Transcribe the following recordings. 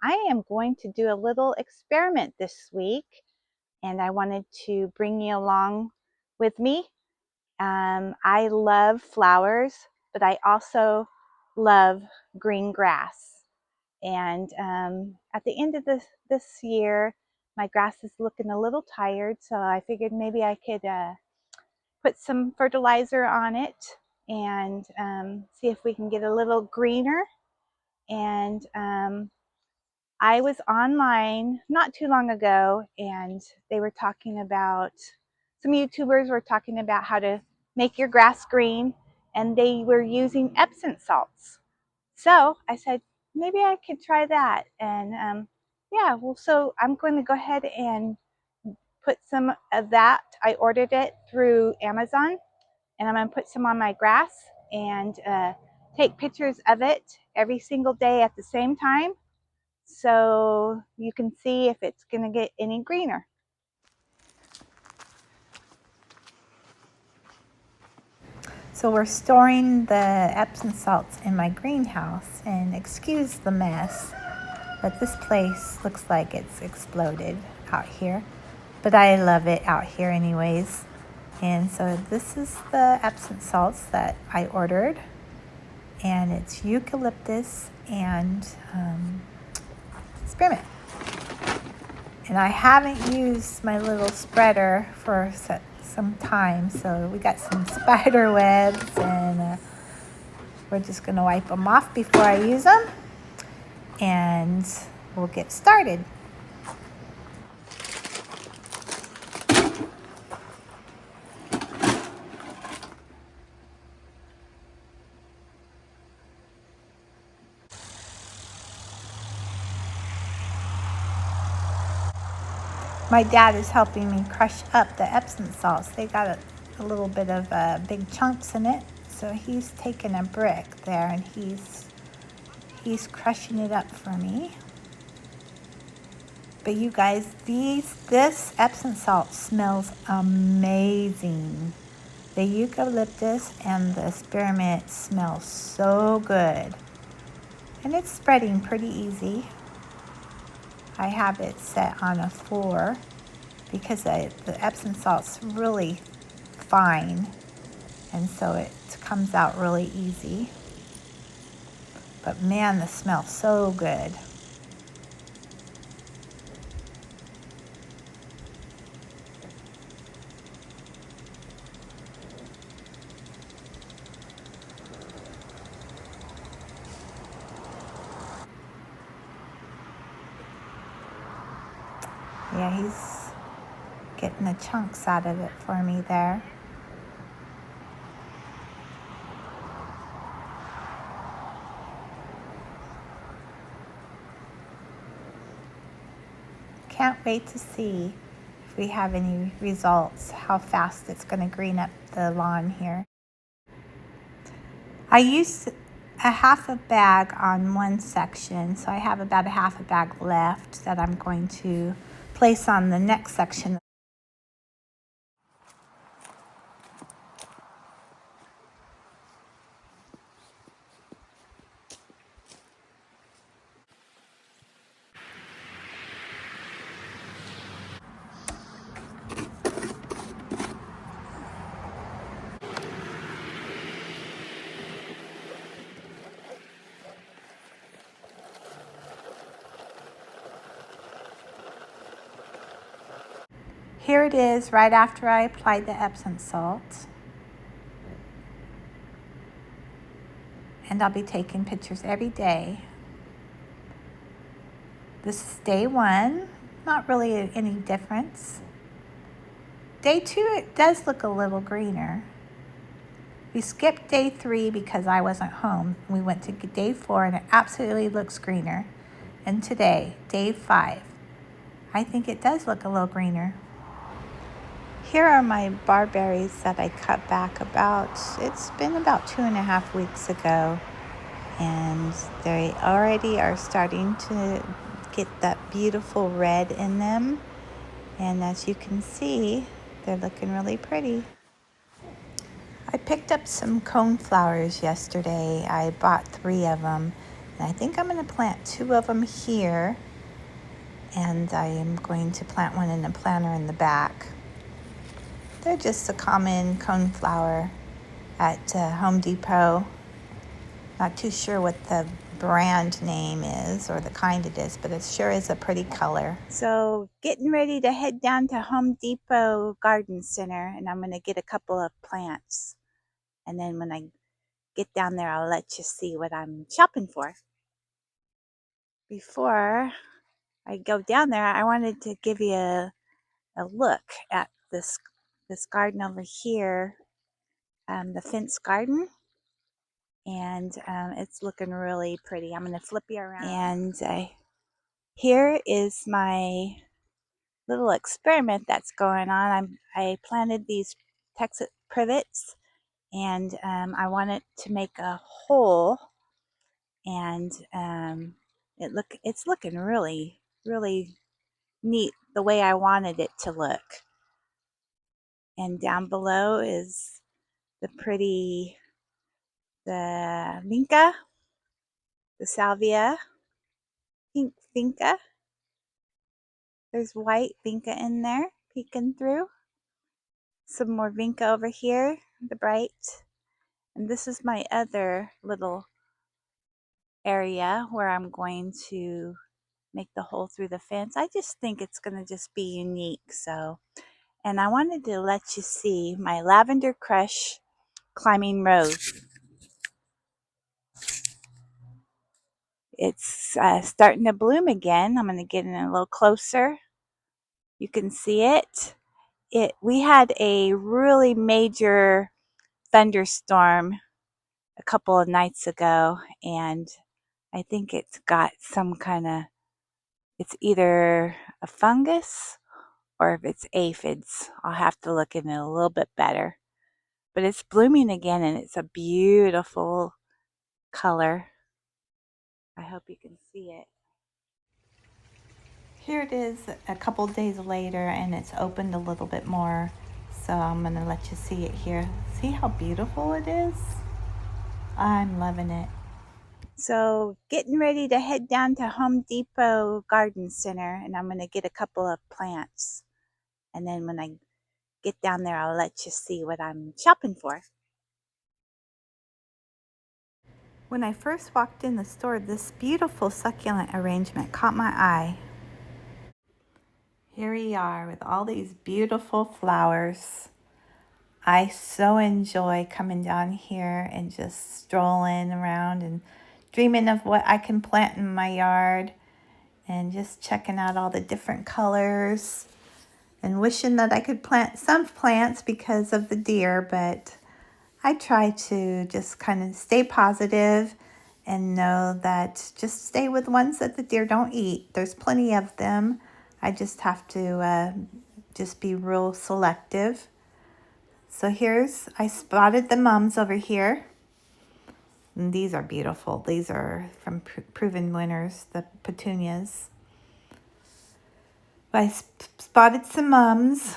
I am going to do a little experiment this week, and I wanted to bring you along with me. I love flowers, but I also love green grass. And at the end of this year, my grass is looking a little tired, so I figured maybe I could put some fertilizer on it and see if we can get a little greener. And I was online not too long ago, and they were talking about, some YouTubers were talking about how to make your grass green, and they were using Epsom salts. So I said, maybe I could try that. And yeah, well, so I'm going to go ahead and put some of that. I ordered it through Amazon, and I'm going to put some on my grass and take pictures of it every single day at the same time, so you can see if it's going to get any greener. So we're storing the Epsom salts in my greenhouse, and excuse the mess, but this place looks like it's exploded out here. But I love it out here anyways. And so this is the Epsom salts that I ordered, and it's eucalyptus and spearmint. And I haven't used my little spreader for some time, so we got some spider webs, and we're just going to wipe them off before I use them, and we'll get started. My dad is helping me crush up the Epsom salts. They got a little bit of big chunks in it, so he's taking a brick there and he's crushing it up for me. But you guys, this Epsom salt smells amazing. The eucalyptus and the spearmint smell so good, and it's spreading pretty easy. I have it set on a 4 because the Epsom salt's really fine, and so it comes out really easy. But man, the smell's so good. Yeah, he's getting the chunks out of it for me there. Can't wait to see if we have any results, how fast it's going to green up the lawn here. I used a half a bag on one section, so I have about a half a bag left that I'm going to place on the next section. Here it is right after I applied the Epsom salt. And I'll be taking pictures every day. This is day 1, not really any difference. Day 2, it does look a little greener. We skipped day 3 because I wasn't home. We went to day 4 and it absolutely looks greener. And today, day 5, I think it does look a little greener. Here are my barberries that I cut back it's been about 2.5 weeks ago. And they already are starting to get that beautiful red in them. And as you can see, they're looking really pretty. I picked up some coneflowers yesterday. I bought 3 of them. And I think I'm going to plant 2 of them here, and I am going to plant one in a planter in the back. They're just a common coneflower at Home Depot. Not too sure what the brand name is or the kind it is, but it sure is a pretty color. So getting ready to head down to Home Depot Garden Center, and I'm going to get a couple of plants. And then when I get down there, I'll let you see what I'm shopping for. Before I go down there, I wanted to give you a look at this garden over here, the fence garden. And it's looking really pretty. I'm going to flip you around. And here is my little experiment that's going on. I planted these Texas privets, and I wanted to make a hole, and it's looking really, really neat the way I wanted it to look. And down below is the pretty, the vinca, the salvia, pink vinca. There's white vinca in there peeking through. Some more vinca over here, the bright. And this is my other little area where I'm going to make the hole through the fence. I just think it's going to just be unique. So, and I wanted to let you see my Lavender Crush climbing rose. It's starting to bloom again. I'm going to get in a little closer. You can see it. We had a really major thunderstorm a couple of nights ago, and I think it's got some kind of, it's either a fungus or if it's aphids. I'll have to look in it a little bit better. But it's blooming again, and it's a beautiful color. I hope you can see it. Here it is a couple days later, and it's opened a little bit more. So I'm going to let you see it here. See how beautiful it is? I'm loving it. So getting ready to head down to Home Depot Garden Center, and I'm going to get a couple of plants. And then when I get down there, I'll let you see what I'm shopping for. When I first walked in the store, this beautiful succulent arrangement caught my eye. Here we are with all these beautiful flowers. I so enjoy coming down here and just strolling around and dreaming of what I can plant in my yard and just checking out all the different colors and wishing that I could plant some plants because of the deer, but I try to just kind of stay positive and know that just stay with ones that the deer don't eat. There's plenty of them. I just have to just be real selective. So I spotted the mums over here. And these are beautiful. These are from Proven Winners, the petunias. I spotted some mums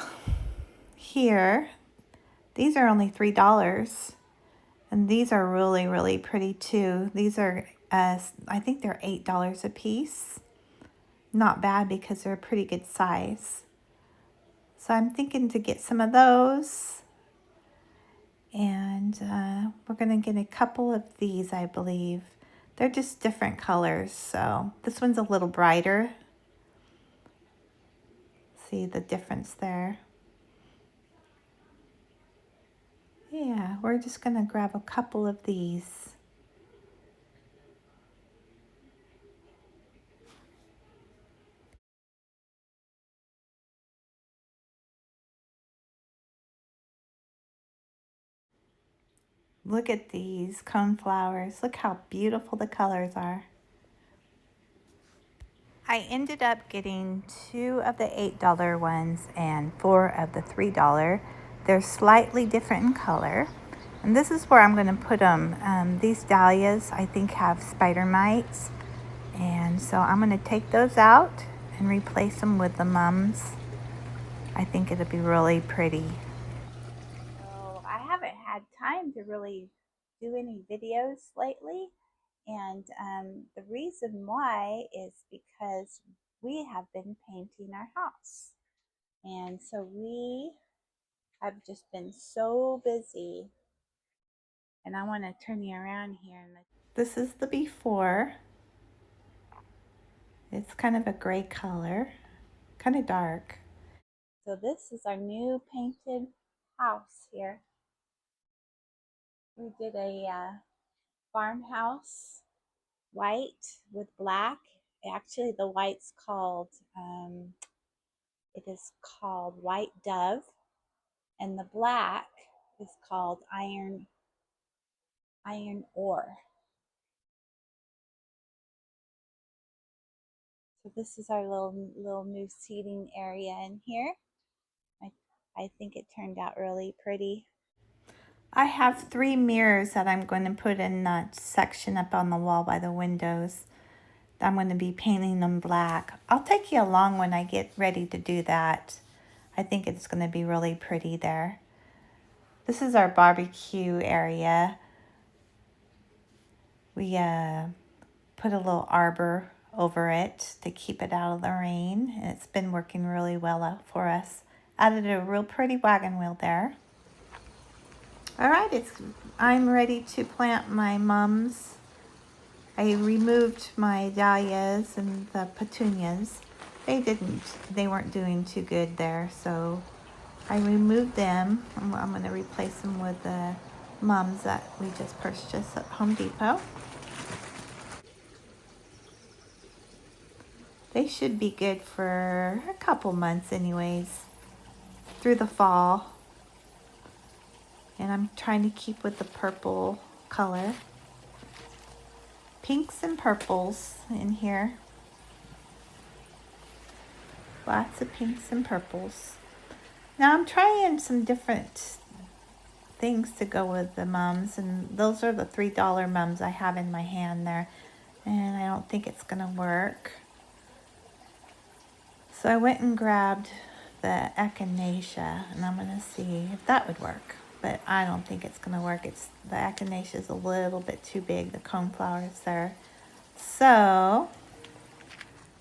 here. These are only $3. And these are really, really pretty too. These are, I think they're $8 a piece. Not bad because they're a pretty good size. So I'm thinking to get some of those. And we're going to get a couple of these, I believe. They're just different colors. So this one's a little brighter. See the difference there? Yeah, we're just going to grab a couple of these. Look at these coneflowers. Look how beautiful the colors are. I ended up getting 2 of the $8 ones and 4 of the $3. They're slightly different in color. And this is where I'm going to put them. These dahlias, I think, have spider mites. And so I'm going to take those out and replace them with the mums. I think it'll be really pretty. So I haven't had time to really do any videos lately. And the reason why is because we have been painting our house. And so we have just been so busy. And I want to turn you around here. This is the before. It's kind of a gray color, kind of dark. So this is our new painted house here. We did a farmhouse white with black. Actually, the white's called, it is called White Dove, and the black is called Iron Ore. So this is our little new seating area in here. I think it turned out really pretty. I have 3 mirrors that I'm going to put in that section up on the wall by the windows. I'm going to be painting them black. I'll take you along when I get ready to do that. I think it's going to be really pretty there. This is our barbecue area. We put a little arbor over it to keep it out of the rain, and it's been working really well for us. Added a real pretty wagon wheel there. All right, I'm ready to plant my mums. I removed my dahlias and the petunias. They weren't doing too good there, so I removed them. I'm going to replace them with the mums that we just purchased at Home Depot. They should be good for a couple months anyways, through the fall. And I'm trying to keep with the purple color. Pinks and purples in here. Lots of pinks and purples. Now I'm trying some different things to go with the mums, and those are the $3 mums I have in my hand there, and I don't think it's gonna work. So I went and grabbed the echinacea, and I'm gonna see if that would work, but I don't think it's gonna work. The echinacea is a little bit too big, the coneflower is there. So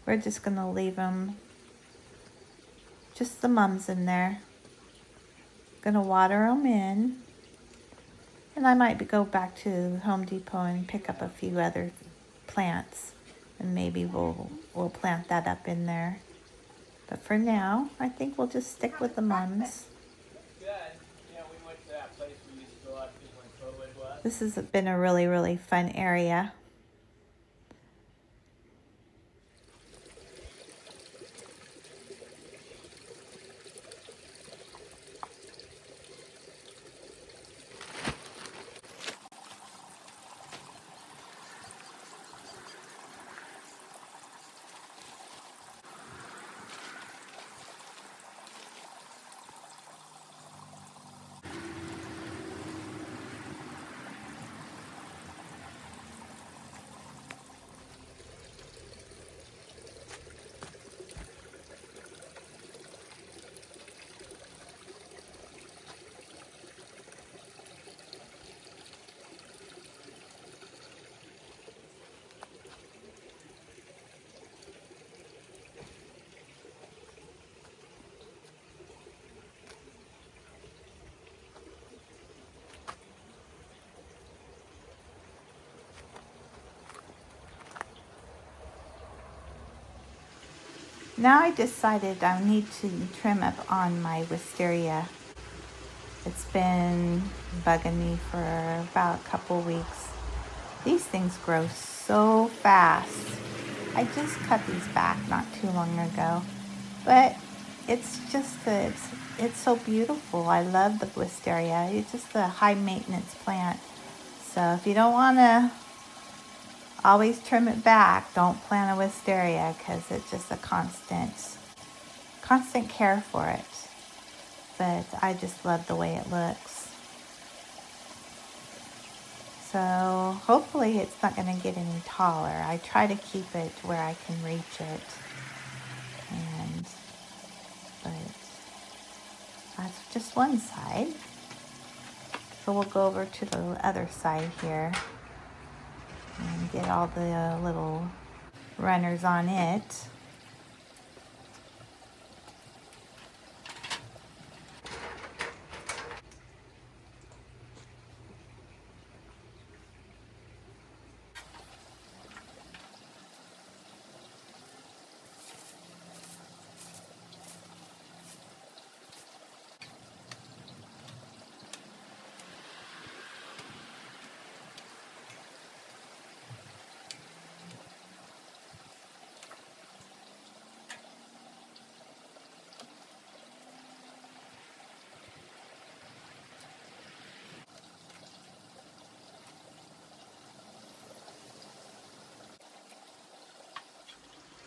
we're just gonna leave them, just the mums in there. Gonna water them in, and I might go back to Home Depot and pick up a few other plants, and maybe we'll plant that up in there. But for now, I think we'll just stick with the mums. This has been a really, really fun area. Now I decided I need to trim up on my wisteria. It's been bugging me for about a couple weeks. These things grow so fast. I just cut these back not too long ago, but it's so beautiful. I love the wisteria. It's just a high maintenance plant. So if you don't want to always trim it back, don't plant a wisteria, because it's just a constant care for it. But I just love the way it looks. So hopefully it's not going to get any taller. I try to keep it where I can reach it. But that's just one side. So we'll go over to the other side here. and get all the little runners on it.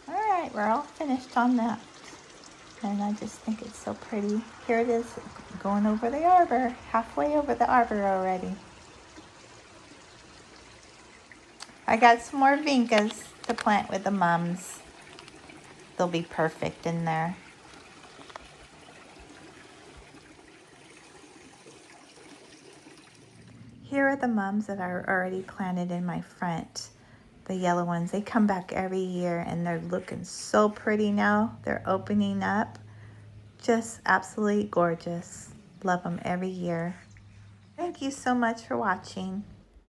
All right, we're all finished on that. And I just think it's so pretty. Here it is going over the arbor, halfway over the arbor already. I got some more vincas to plant with the mums. They'll be perfect in there. Here are the mums that are already planted in my front. The yellow ones, they come back every year and they're looking so pretty now. They're opening up. Just absolutely gorgeous. Love them every year. Thank you so much for watching.